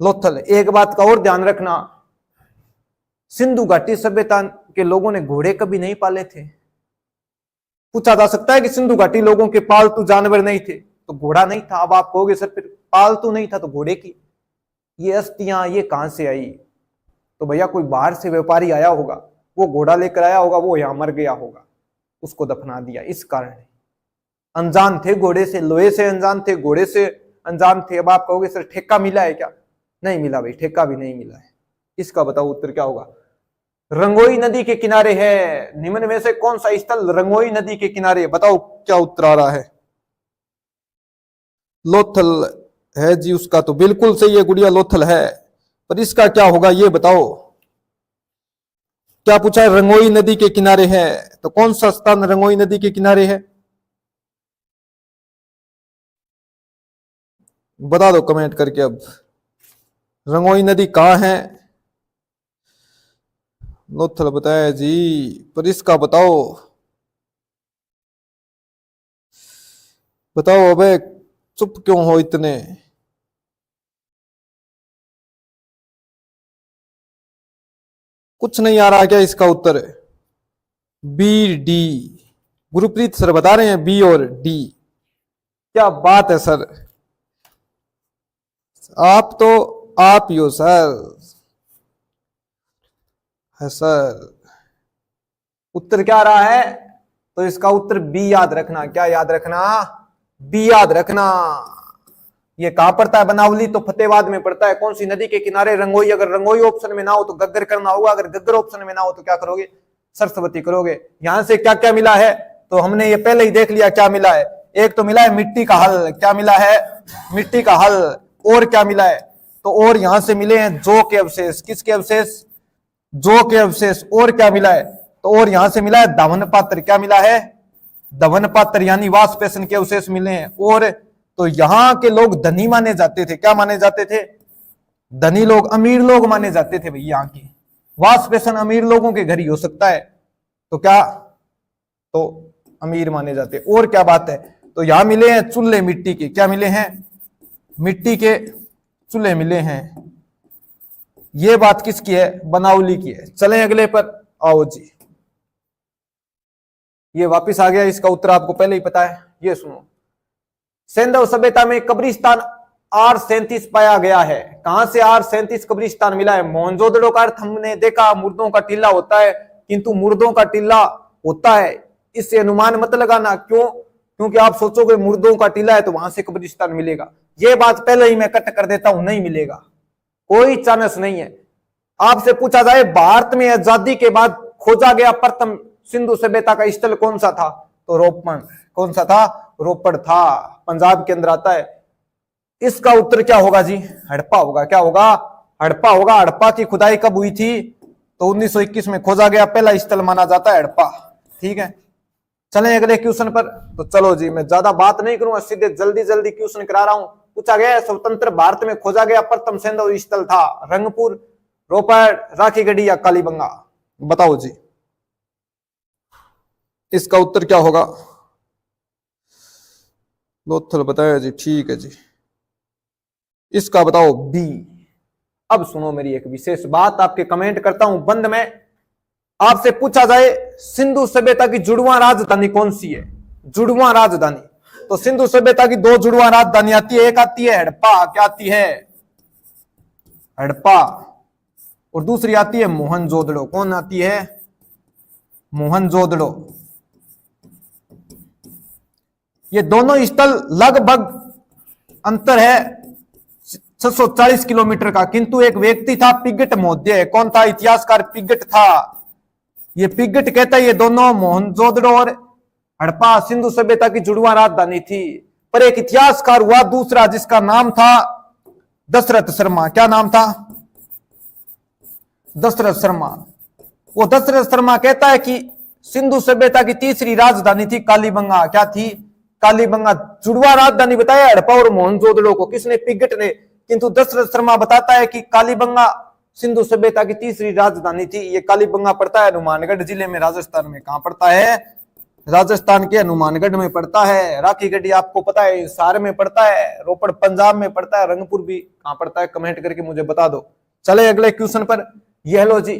लोथल। एक बात का और ध्यान रखना, सिंधु घाटी सभ्यता के लोगों ने घोड़े कभी नहीं पाले थे। पूछा जा सकता है कि सिंधु घाटी लोगों के पालतू जानवर नहीं थे, तो घोड़ा नहीं था। अब आप कहोगे सर फिर पालतू नहीं था तो घोड़े की ये अस्थियां ये कहां से आई? तो भैया कोई बाहर से व्यापारी आया होगा, वो घोड़ा लेकर आया होगा, वो यहां मर गया होगा, उसको दफना दिया। इस कारण अनजान थे घोड़े से, लोहे से अनजान थे, घोड़े से अनजान थे। अब आप कहोगे सर ठेका मिला है क्या? नहीं मिला भाई, ठेका भी नहीं मिला है। इसका बताओ उत्तर क्या होगा? रंगोई नदी के किनारे है। निम्न में से कौन सा स्थल रंगोई नदी के किनारे? बताओ क्या उत्तर आ रहा है? लोथल है जी उसका। तो बिल्कुल सही है गुड़िया, लोथल है। पर इसका क्या होगा ये बताओ? क्या पूछा है? रंगोई नदी के किनारे है। तो कौन सा स्थान रंगोई नदी के किनारे है? बता दो कमेंट करके। अब रंगोई नदी कहां है? लोथल बताया जी, पर इसका बताओ। बताओ अबे, चुप क्यों हो इतने? कुछ नहीं आ रहा क्या इसका उत्तर? B D. गुरप्रीत सर बता रहे हैं बी और डी। क्या बात है सर, आप तो आप ही हो सर। है सर। उत्तर क्या आ रहा है? तो इसका उत्तर बी याद रखना। क्या याद रखना? बी याद रखना। ये कहां पड़ता है? बनावली। तो फतेहाबाद में पड़ता है। कौन सी नदी के किनारे? रंगोई। अगर रंगोई ऑप्शन में ना हो तो गग्गर करना होगा। अगर गग्गर ऑप्शन में ना हो तो क्या करोगे? सरस्वती करोगे। यहां से क्या क्या मिला है? तो हमने ये पहले ही देख लिया क्या मिला है। एक तो मिला है मिट्टी का हल। क्या मिला है? मिट्टी का हल। और क्या मिला है? तो और यहां से मिले हैं जौ के अवशेष। किसके अवशेष? जौ के अवशेष। और क्या मिला है? तो और यहां से मिला है धवन पात्र। क्या मिला है? धवन पात्र यानी वाष्पेशन के अवशेष मिले हैं। और तो यहां के लोग धनी माने जाते थे। क्या माने जाते थे? धनी लोग, अमीर लोग माने जाते थे भाई। यहाँ की वाष्पेशन अमीर लोगों के घर ही हो सकता है, तो क्या? तो अमीर माने जाते। और क्या बात है? तो यहां मिले हैं चूल्हे मिट्टी के। क्या मिले हैं? मिट्टी के चूल्हे मिले हैं। ये बात किसकी है? बनावली की है। चलें अगले पर। आओ जी, ये वापिस आ गया। इसका उत्तर आपको पहले ही पता है। ये सुनो, सैंधव सभ्यता में कब्रिस्तान R37 पाया गया है। कहां से R37 कब्रिस्तान मिला है? मोहनजोदड़ो का अर्थ हमने देखा मुर्दों का टीला होता है, किंतु मुर्दों का टीला होता है, इससे अनुमान मत लगाना। क्यों? क्योंकि आप सोचोगे मुर्दों का टीला है तो वहां से कब्रिस्तान मिलेगा। ये बात पहले ही मैं कट कर देता हूं, नहीं मिलेगा, कोई चांस नहीं है। आपसे पूछा जाए भारत में आजादी के बाद खोजा गया प्रथम सिंधु सभ्यता का स्थल कौन सा था? तो रोपण। कौन सा था? रोपड़ था, पंजाब के अंदर आता है। इसका उत्तर क्या होगा जी? हड़प्पा होगा। क्या होगा? हड़प्पा होगा। हड़प्पा की खुदाई कब हुई थी? तो 1921 में खोजा गया पहला स्थल माना जाता है हड़प्पा। ठीक है, चलें अगले क्वेश्चन पर। तो चलो जी, मैं ज्यादा बात नहीं करूंगा, सीधे जल्दी जल्दी क्वेश्चन करा रहा हूं। पूछा गया स्वतंत्र भारत में खोजा गया प्रथम सैंधव स्थल था रंगपुर। रोपड़, राखीगढ़ी या कालीबंगा? बताओ जी, इसका उत्तर क्या होगा? लोथल बताया जी, ठीक है जी। इसका बताओ बी। अब सुनो मेरी एक विशेष बात, आपके कमेंट करता हूं बंद में। आपसे पूछा जाए सिंधु सभ्यता की जुड़वां राजधानी कौन सी है? जुड़वां राजधानी, तो सिंधु सभ्यता की दो जुड़वां राजधानी आती है। एक आती है हड़प्पा, क्या आती है? हड़प्पा। और दूसरी आती है मोहनजोदड़ो। कौन आती है? मोहनजोदड़ो। ये दोनों स्थल लगभग अंतर है 640 किलोमीटर का, किंतु एक व्यक्ति था पिगट महोदय। कौन था? इतिहासकार पिगट था। ये पिगट कहता है ये दोनों मोहनजोदड़ो और हड़प्पा सिंधु सभ्यता की जुड़वां राजधानी थी। पर एक इतिहासकार हुआ दूसरा जिसका नाम था दशरथ शर्मा। क्या नाम था? दशरथ शर्मा। वो दशरथ शर्मा कहता है कि सिंधु सभ्यता की तीसरी राजधानी थी कालीबंगा। क्या थी? कालीबंगा। जुड़वा राजधानी बताया हड़प्पा और मोहनजोदड़ो को, किसने? पिगट ने। किंतु दशरथ शर्मा बताता है कि कालीबंगा सिंधु सभ्यता की तीसरी राजधानी थी। ये कालीबंगा पड़ता है हनुमानगढ़ जिले में, राजस्थान में। कहां पड़ता है? राजस्थान के हनुमानगढ़ में पड़ता है। राखीगढ़ी आपको पता है हिसार में पड़ता है। रोपड़ पंजाब में पड़ता है। रंगपुर भी कहां पड़ता है? कमेंट करके मुझे बता दो। चले अगले क्वेश्चन पर। यह लो जी,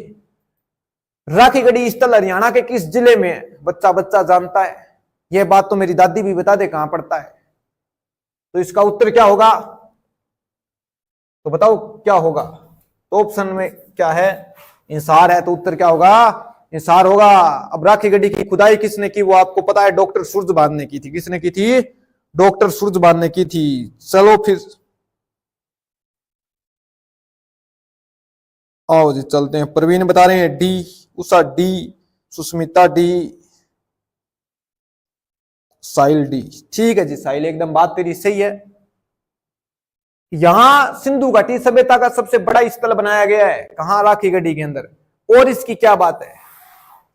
राखीगढ़ी स्थल हरियाणा के किस जिले में है? बच्चा बच्चा जानता है। यह बात तो मेरी दादी भी बता दे कहां पड़ता है। तो इसका उत्तर क्या होगा? तो बताओ क्या होगा? तो ऑप्शन में क्या है? हिसार है, तो उत्तर क्या होगा? हिसार होगा। अब राखीगढ़ी की खुदाई किसने की वो आपको पता है, डॉक्टर सूरजभान ने की थी। किसने की थी? डॉक्टर सूरजभान ने की थी। चलो फिर आओ जी चलते हैं। प्रवीण बता रहे हैं D, Usha D, Sushmita D, साहिल डी। ठीक है जी साहिल, एकदम बात तेरी सही है। यहां सिंधु घाटी सभ्यता का सबसे बड़ा स्थल बनाया गया है। कहां? राखीगढ़ी के अंदर। और इसकी क्या बात है,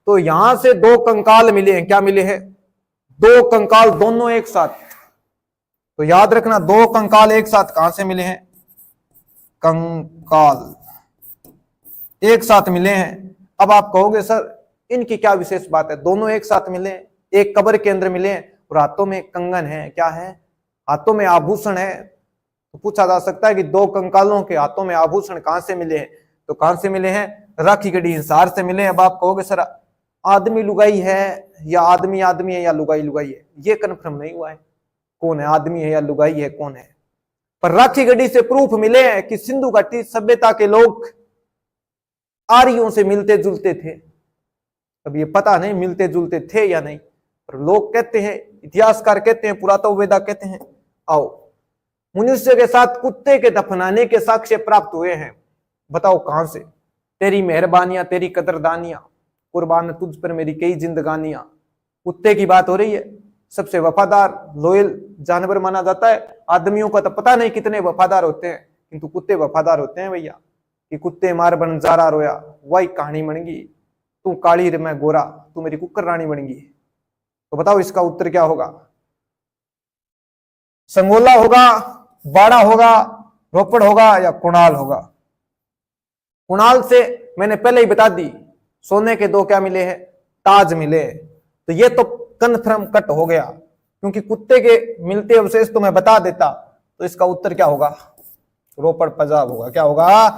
तो यहां से दो कंकाल मिले हैं। क्या मिले हैं? दो कंकाल, दोनों एक साथ। तो याद रखना, दो कंकाल एक साथ कहां से मिले हैं? कंकाल एक साथ मिले हैं। अब आप कहोगे सर इनकी क्या विशेष बात है, दोनों एक साथ मिले, एक कब्र के अंदर मिले और हाथों में कंगन है। क्या है? हाथों में आभूषण है। तो पूछा जा सकता है कि दो कंकालों के हाथों में आभूषण कहां से मिले हैं? तो कहां से मिले हैं? राखीगढ़ी हिसार से मिले। अब आप कहोगे सर आदमी लुगाई है या आदमी आदमी है या लुगाई लुगाई है, ये कन्फर्म नहीं हुआ है कौन है आदमी है या लुगाई है कौन है। पर राखीगढ़ी से प्रूफ मिले हैं कि सिंधु घाटी सभ्यता के लोग आर्यों से मिलते जुलते थे। अब ये पता नहीं मिलते जुलते थे या नहीं, पर लोग कहते हैं, इतिहासकार कहते हैं, पुरातत्व वेदा कहते हैं। आओ, मनुष्य के साथ कुत्ते के दफनाने के साक्ष्य प्राप्त हुए हैं। बताओ कहां से? तेरी मेहरबानियां तेरी कदरदानियां, कुर्बान तुझ पर मेरी कई जिंदगानियां। कुत्ते की बात हो रही है। सबसे वफादार लॉयल जानवर माना जाता है। आदमियों का तो पता नहीं कितने वफादार होते हैं, किंतु कुत्ते वफादार होते हैं भैया। कि कुत्ते मार बन जारा रोया, वही कहानी बन गई। तू काली रे मैं गोरा, तू मेरी कुकर रानी बन गई। तो बताओ इसका उत्तर क्या होगा? संगोला होगा, बाड़ा होगा, रोपड़ होगा या कुणाल होगा? कुणाल से मैंने पहले ही बता दी, सोने के दो क्या मिले हैं? ताज मिले। तो ये तो कन्फर्म कट हो गया, क्योंकि कुत्ते के मिलते अवशेष तो मैं बता देता। तो इसका उत्तर क्या होगा? रोपड़ पंजाब होगा। क्या होगा?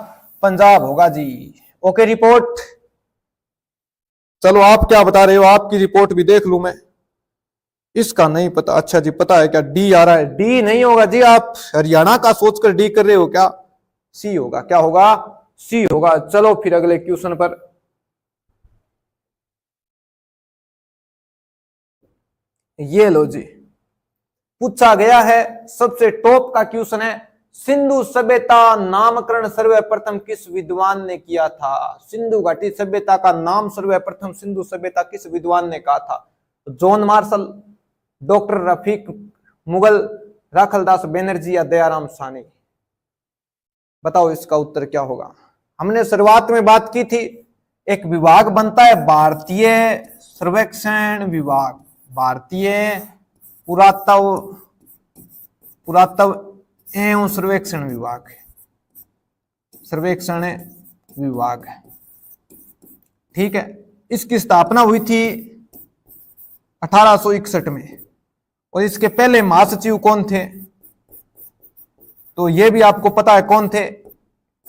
पंजाब होगा जी। Okay report. चलो आप क्या बता रहे हो, आपकी रिपोर्ट भी देख लूं मैं। इसका नहीं पता। अच्छा जी पता है क्या? डी आ रहा है। डी नहीं होगा जी, आप हरियाणा का सोचकर डी कर रहे हो क्या? सी होगा। क्या होगा? सी होगा। चलो फिर अगले क्वेश्चन पर। ये लो जी, पूछा गया है सबसे टॉप का क्वेश्चन है, सिंधु सभ्यता नामकरण सर्वप्रथम किस विद्वान ने किया था? सिंधु घाटी सभ्यता का नाम सर्वप्रथम सिंधु सभ्यता किस विद्वान ने कहा था? तो John Marshall, doctor Rafiq Mughal, Rakhaldas Banerjee या दयाराम सानी? बताओ इसका उत्तर क्या होगा? हमने शुरुआत में बात की थी, एक विभाग बनता है भारतीय सर्वेक्षण विभाग, भारतीय पुरातत्व एवं सर्वेक्षण विभाग, सर्वेक्षण विभाग है। ठीक है, इसकी स्थापना हुई थी 1861 में। और इसके पहले महासचिव कौन थे, तो ये भी आपको पता है कौन थे,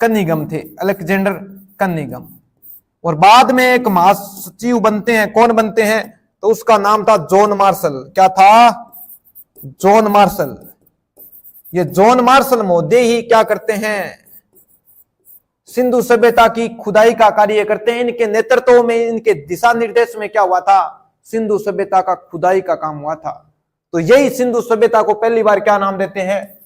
कनिंघम थे, अलेक्जेंडर कनिंघम। और बाद में एक महासचिव बनते हैं, कौन बनते हैं, तो उसका नाम था जॉन मार्शल। क्या था, जॉन मार्शल। ये जॉन मार्शल महोदय ही क्या करते हैं, सिंधु सभ्यता की खुदाई का कार्य करते हैं। इनके नेतृत्व में, इनके दिशा निर्देश में क्या हुआ था, सिंधु सभ्यता का खुदाई का काम हुआ था। तो यही सिंधु सभ्यता को पहली बार क्या नाम देते हैं,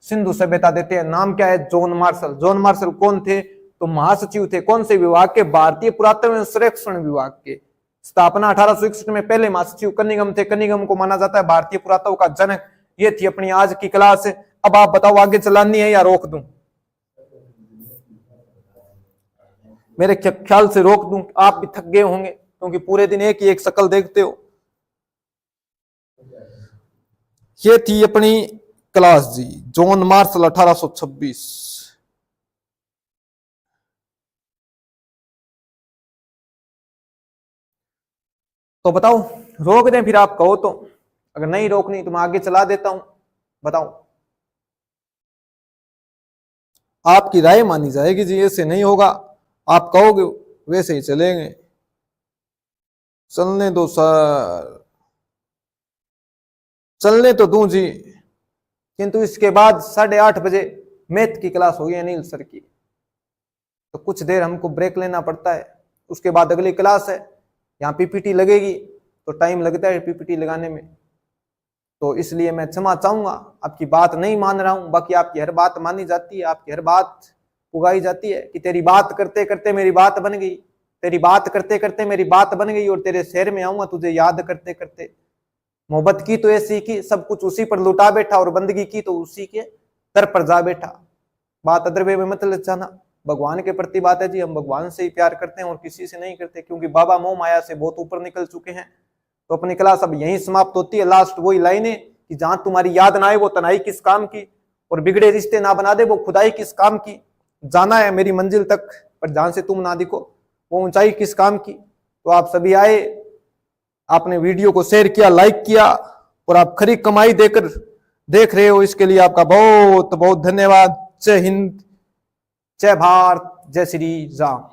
सिंधु सभ्यता देते हैं। नाम क्या है, जॉन मार्शल। जॉन मार्शल कौन थे, तो महासचिव थे। कौन से विभाग के, भारतीय पुरातत्व एवं सर्वेक्षण विभाग के। स्थापना 1861 में, पहले महासचिव कनिंघम थे। कनिंघम को माना जाता है भारतीय पुरातत्व का जनक। ये थी अपनी आज की क्लास। अब आप बताओ आगे चलानी है या रोक दूं, मेरे ख्याल से रोक दूं, आप भी थक गए होंगे क्योंकि पूरे दिन एक ही एक शक्ल देखते हो। ये थी अपनी क्लास जी, जॉन मार्शल 1826। तो बताओ रोक दें फिर, आप कहो तो। अगर नहीं रोकनी तो मैं आगे चला देता हूं। बताओ, आपकी राय मानी जाएगी जी, ऐसे नहीं होगा। आप कहोगे वैसे ही चलेंगे। चलने दो सर, चलने तो दूं जी, किंतु इसके बाद 8:30 बजे मैथ की क्लास होगी अनिल सर की, तो कुछ देर हमको ब्रेक लेना पड़ता है। उसके बाद अगली क्लास है, यहाँ पीपीटी लगेगी, तो टाइम लगता है पीपीटी लगाने में। तो इसलिए मैं क्षमा चाहूंगा, आपकी बात नहीं मान रहा हूं। बाकी आपकी हर बात मानी जाती है, आपकी हर बात उगाई जाती है कि तेरी बात करते करते मेरी बात बन गई, तेरी बात करते करते मेरी बात बन गई, और तेरे शहर में आऊंगा तुझे याद करते करते। मोहब्बत की तो ऐसी की, सब कुछ उसी पर लुटा बैठा, और बंदगी की तो उसी के दर पर जा बैठा। बात अदर वे में मत ले जाना, भगवान के प्रति बात है जी। हम भगवान से ही प्यार करते हैं और किसी से नहीं करते, क्योंकि बाबा मोह माया से बहुत ऊपर निकल चुके हैं। तो अपनी क्लास अब यहीं समाप्त होती है। लास्ट वही लाइन है कि जहां तुम्हारी याद ना आए वो तनाई किस काम की, और बिगड़े रिश्ते ना बना दे वो खुदाई किस काम की। जाना है मेरी मंजिल तक, पर जहां से तुम ना दिखो वो ऊंचाई किस काम की। तो आप सभी आए, आपने वीडियो को शेयर किया, लाइक किया, और आप खरी कमाई देकर देख रहे हो, इसके लिए आपका बहुत बहुत धन्यवाद। जय हिंद, जय भारत, जय श्री राम।